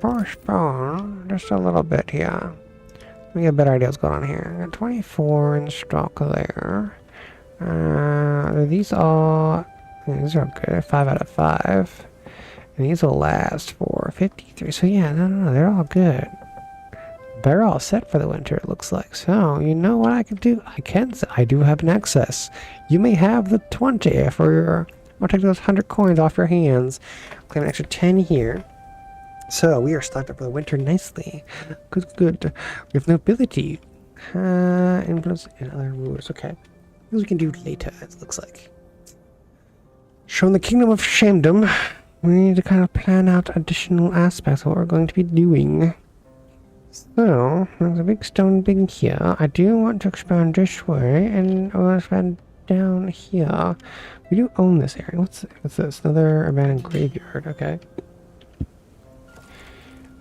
Postpone just a little bit here. We get a better idea what's going on here. I got 24 in stock there. These are good. 5 out of 5. And these will last for 53. So yeah, no, they're all good. They're all set for the winter, it looks like. So, you know what I can do? I do have an excess. You may have the 20 for your... I'll take those 100 coins off your hands. Claim an extra 10 here. So, we are stocked up for the winter nicely. Good. We have nobility. Influence and other rulers. Okay. Things we can do later, it looks like. Showing the kingdom of shamedom. We need to kind of plan out additional aspects of what we're going to be doing. So, there's a big stone thing here. I do want to expand this way, and I want to expand down here. We do own this area. What's this? Another abandoned graveyard. Okay.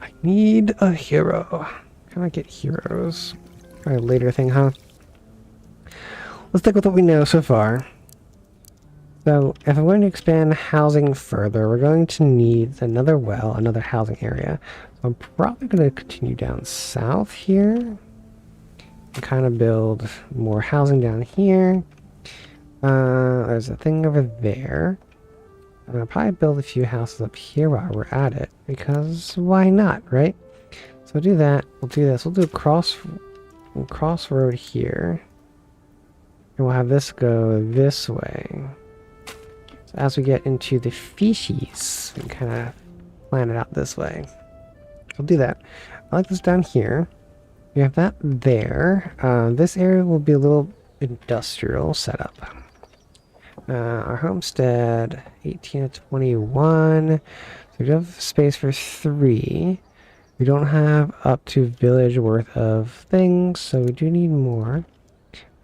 I need a hero. Can I get heroes? Probably a later thing, huh? Let's stick with what we know so far. So if I'm going to expand housing further, we're going to need another well, another housing area. So I'm probably going to continue down south here and kind of build more housing down here. There's a thing over there. I'm going to probably build a few houses up here while we're at it, because why not, right? So we'll do that. We'll do this. We'll do a crossroad here. And we'll have this go this way. So as we get into the fishies, we can kind of plan it out this way. We'll do that. I like this down here. We have that there. This area will be a little industrial setup. Our homestead, 18 to 21. So we do have space for 3. We don't have up to village worth of things, so we do need more.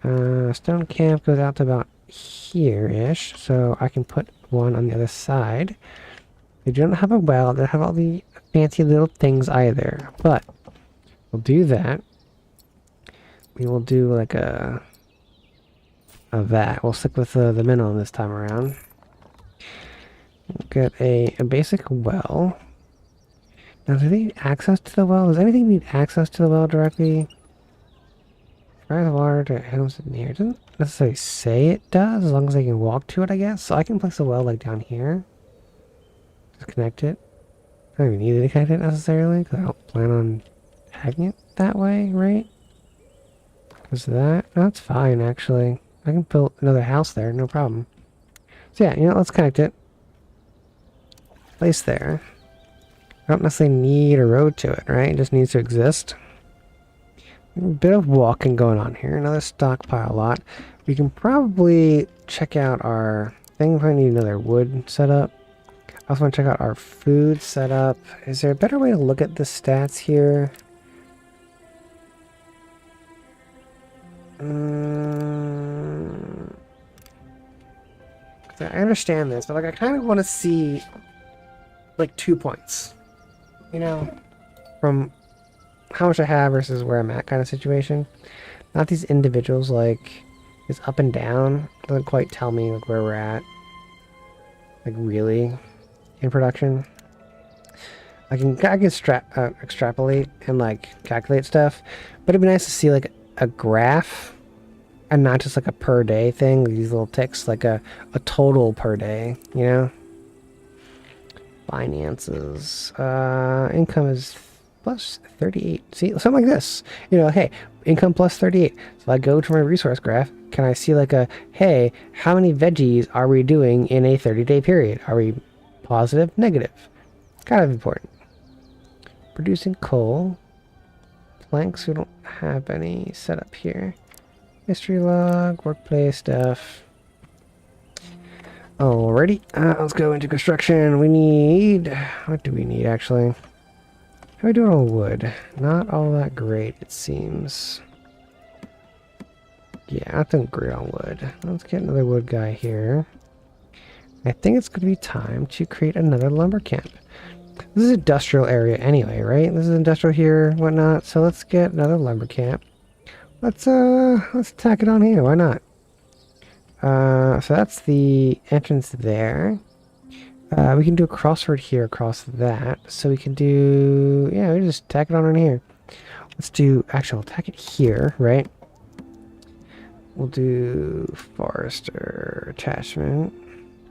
Stone camp goes out to about here-ish, so I can put one on the other side. They don't have a well, they don't have all the fancy little things either, but we'll do that. We will do like a that. We'll stick with the minimum this time around. We'll get a basic well. Now, do they need access to the well? Does anything need access to the well directly? Fire the water to homes near. It doesn't necessarily say it does, as long as they can walk to it, I guess. So I can place a well like down here. Just connect it. I don't even need to connect it necessarily, because I don't plan on having it that way, right? Because that's fine, actually. I can build another house there, no problem. So yeah, let's connect it. Place there. I don't necessarily need a road to it, right? It just needs to exist. A bit of walking going on here. Another stockpile lot. We can probably check out our thing. Probably need another wood setup. I also want to check out our food setup. Is there a better way to look at the stats here? I understand this, but like I kind of want to see like 2 points. From how much I have versus where I'm at kind of situation. Not these individuals, like, it's up and down. Doesn't quite tell me like where we're at. Like, really, in production. I can extrapolate and like calculate stuff, but it'd be nice to see like a graph and not just like a per day thing, these little ticks, like a total per day, Finances. Income is plus 38. See, something like this. Hey, income plus 38. So I go to my resource graph. Can I see like hey, how many veggies are we doing in a 30-day period? Are we positive, negative? Kind of important. Producing coal. Planks, we don't have any set up here. History log, workplace stuff. Alrighty, let's go into construction. We need... What do we need, actually? How are we doing on wood? Not all that great, it seems. Yeah, not doing great on wood. Let's get another wood guy here. I think it's going to be time to create another lumber camp. This is an industrial area anyway, right? This is industrial here, whatnot. So let's get another lumber camp. Let's tack it on here. Why not? So that's the entrance there. We can do a crossroad here across that. So we can do... Yeah, we just tack it on in here. Let's do... Actually, we'll tack it here, right? We'll do forester attachment.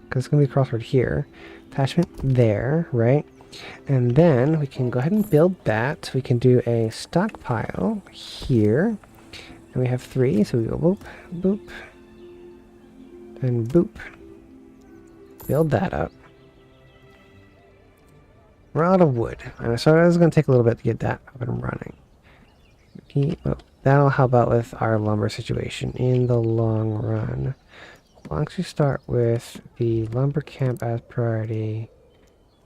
Because it's going to be a crossroad here. Attachment there, right? And then we can go ahead and build that. We can do a stockpile here. And we have 3, so we go boop, boop, and boop. Build that up. We're out of wood. And so it's going to take a little bit to get that up and running. That'll help out with our lumber situation in the long run. As long as we start with the lumber camp as priority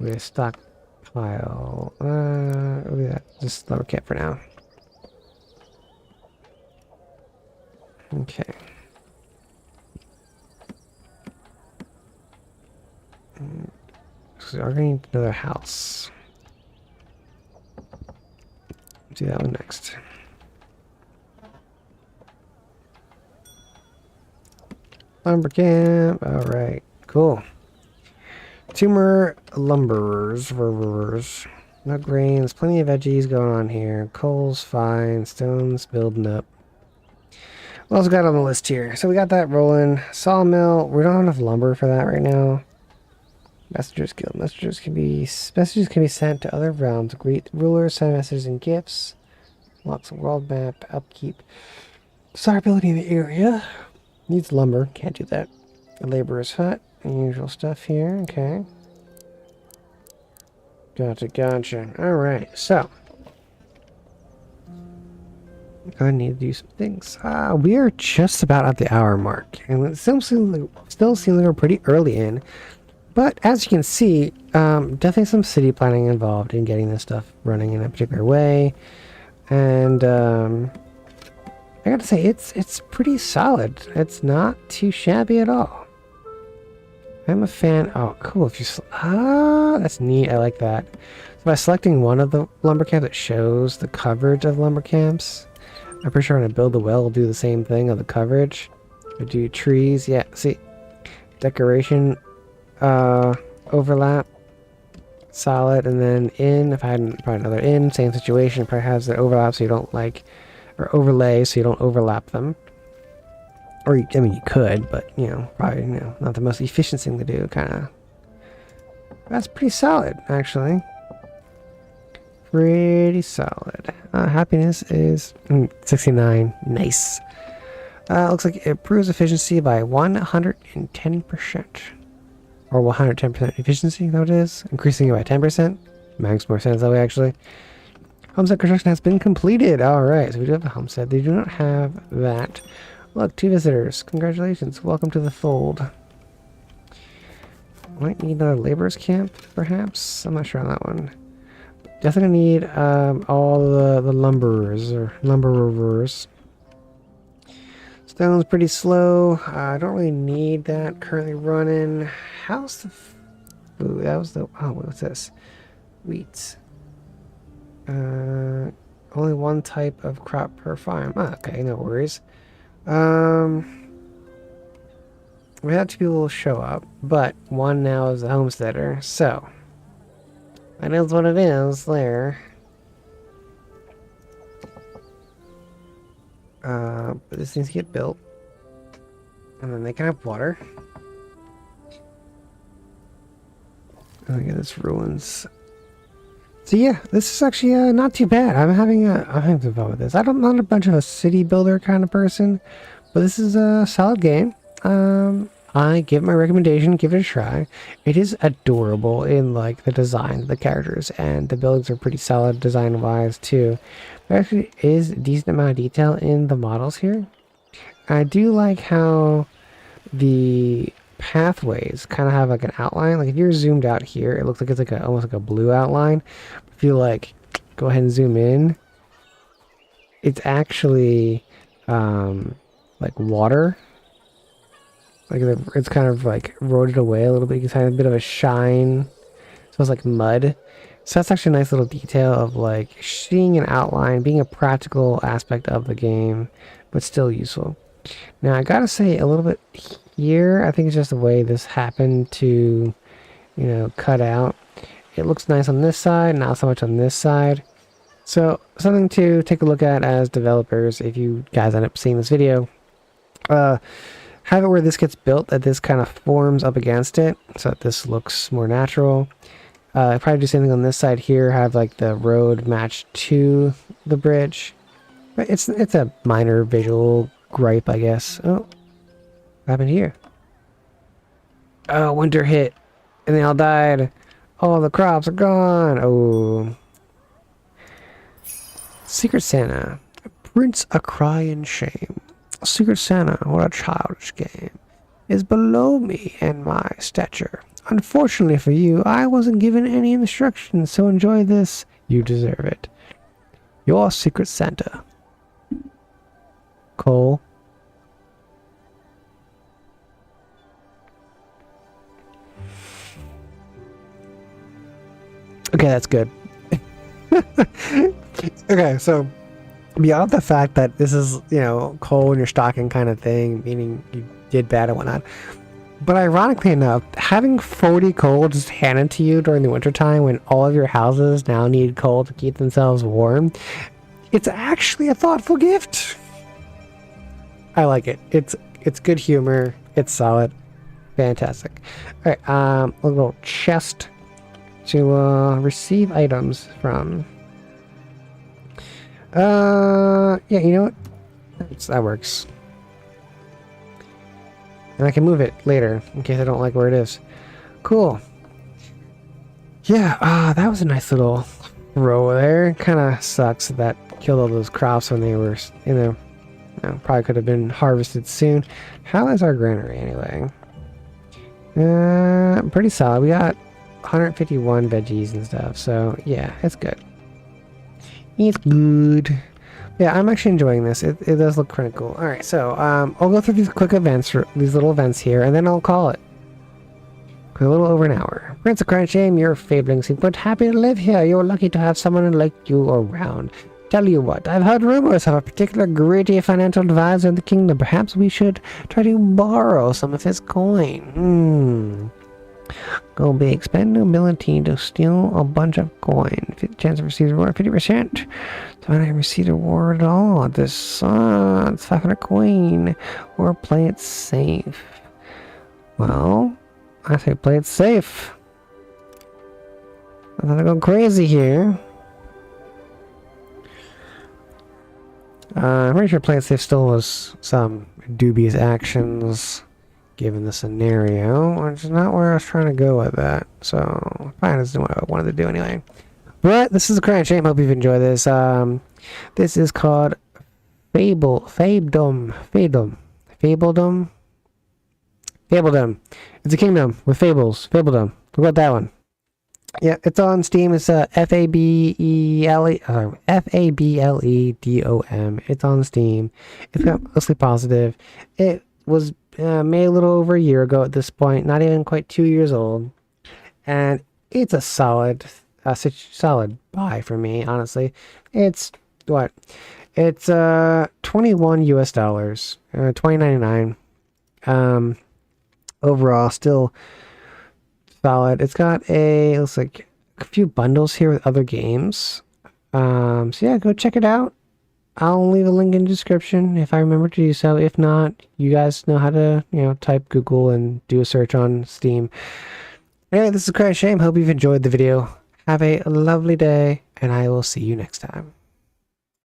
with stockpile. Look at that. Just lumber camp for now. Okay. So we're going to need another house. Do that one next. Lumber camp. Alright. cool. Two more lumberers. No grains, plenty of veggies going on here. Coal's fine, stone's building up. What else we got on the list here? So we got that rolling. Sawmill, we don't have enough lumber for that right now. Messengers Guild. Messages can be sent to other realms. Greet rulers, send messages and gifts. Lots of world map, upkeep. Desirability in the area. Needs lumber, can't do that. A laborer's hut. Usual stuff here, okay. Gotcha. Alright, so. I need to do some things. We are just about at the hour mark. And it still seems like we're pretty early in. But as you can see, definitely some city planning involved in getting this stuff running in a particular way. And I gotta say, it's pretty solid. It's not too shabby at all. I'm a fan. Oh, cool. If you that's neat. I like that. So by selecting one of the lumber camps, it shows the coverage of lumber camps. I'm pretty sure when I build the well, it'll do the same thing of the coverage. I do trees. Yeah, see, decoration overlap, solid, and then in. If I had probably another in, same situation. It probably has the overlap, so you don't or overlay, so you don't overlap them. Or, I mean, you could, but, probably, not the most efficient thing to do, kind of. That's pretty solid, actually. Pretty solid. Happiness is 69. Nice. Looks like it improves efficiency by 110%. Or 110% efficiency, that it is. Increasing it by 10%. Makes more sense that way, actually. Homestead construction has been completed. Alright, so we do have a homestead. They do not have that. Look, 2 visitors. Congratulations. Welcome to the fold. Might need another laborer's camp, perhaps? I'm not sure on that one. Definitely need all the lumberers, or lumberers. Stone's pretty slow. I don't really need that currently running. How's the food? That was the... Oh, what's this? Wheat. Only one type of crop per farm. Okay, no worries. We had 2 people show up, but one now is a homesteader, so that is what it is there. But this needs to get built, and then they can have water. Oh yeah, this ruins. So yeah, this is actually not too bad. I'm having some fun with this. I'm not a bunch of a city builder kind of person, but this is a solid game. I give my recommendation, give it a try. It is adorable in like the design of the characters, and the buildings are pretty solid design wise too. There actually is a decent amount of detail in the models here. I do like how the pathways kind of have like an outline. Like if you're zoomed out here, it looks like it's like almost like a blue outline. If you like go ahead and zoom in, it's actually like water. Like it's kind of like eroded away a little bit. You can have a bit of a shine. So it's like mud. So that's actually a nice little detail of like seeing an outline, being a practical aspect of the game, but still useful. Now I gotta say a little bit here, I think it's just the way this happened to, cut out. It looks nice on this side, not so much on this side. So something to take a look at as developers if you guys end up seeing this video. Have it where this gets built, that this kind of forms up against it, so that this looks more natural. Probably do something on this side here, have like the road match to the bridge. But it's a minor visual gripe, I guess. Oh, what happened here? Oh, winter hit, and they all died. All the crops are gone. Oh. Secret Santa. Prince ACryInShame. Secret Santa, what a childish game, is below me and my stature. Unfortunately for you, I wasn't given any instructions, so enjoy this. You deserve it. Your Secret Santa. Cole. Okay, that's good. Okay, so beyond the fact that this is, coal in your stocking kind of thing, meaning you did bad and whatnot, But ironically enough, having 40 coal just handed to you during the wintertime when all of your houses now need coal to keep themselves warm, it's actually a thoughtful gift. I like it. It's good humor. It's solid. Fantastic. Alright, a little chest to receive items from. Yeah, you know what? That works. And I can move it later in case I don't like where it is. Cool. Yeah, that was a nice little row there. Kind of sucks that killed all those crops when they were, probably could have been harvested soon. How is our granary anyway? Pretty solid. We got 151 veggies and stuff, so yeah, it's good. It's good. Yeah, I'm actually enjoying this. It does look pretty cool. Alright, so I'll go through these quick events, these little events here, and then I'll call it. A little over an hour. Prince ACryInShame, you're Fabledom seem quite happy to live here. You're lucky to have someone like you around. Tell you what, I've heard rumors of a particular greedy financial advisor in the kingdom. Perhaps we should try to borrow some of his coin. Go big. Spend nobility to steal a bunch of coin. Chance of receiving reward 50%. So I didn't receive a reward at all. This it's 500 coin. Or play it safe. Well, I say play it safe. I'm gonna go crazy here. I'm pretty sure play it safe still was some dubious actions given the scenario, which is not where I was trying to go with that. So, fine, this is what I wanted to do anyway. But this is ACryInShame. Hope you've enjoyed this. This is called Fabledom. It's a kingdom with fables. Fabledom. What about that one? Yeah, it's on Steam. It's Fabledom. It's on Steam. It's got mostly positive. It was made a little over a year ago at this point, not even quite 2 years old, and it's a solid buy for me. Honestly, it's what? It's $21 US, $20.99. Overall, still solid. It's got looks like a few bundles here with other games. So yeah, go check it out. I'll leave a link in the description if I remember to do so. If not, you guys know how to, type Google and do a search on Steam. Anyway, this is ACryInShame. Hope you've enjoyed the video. Have a lovely day, and I will see you next time.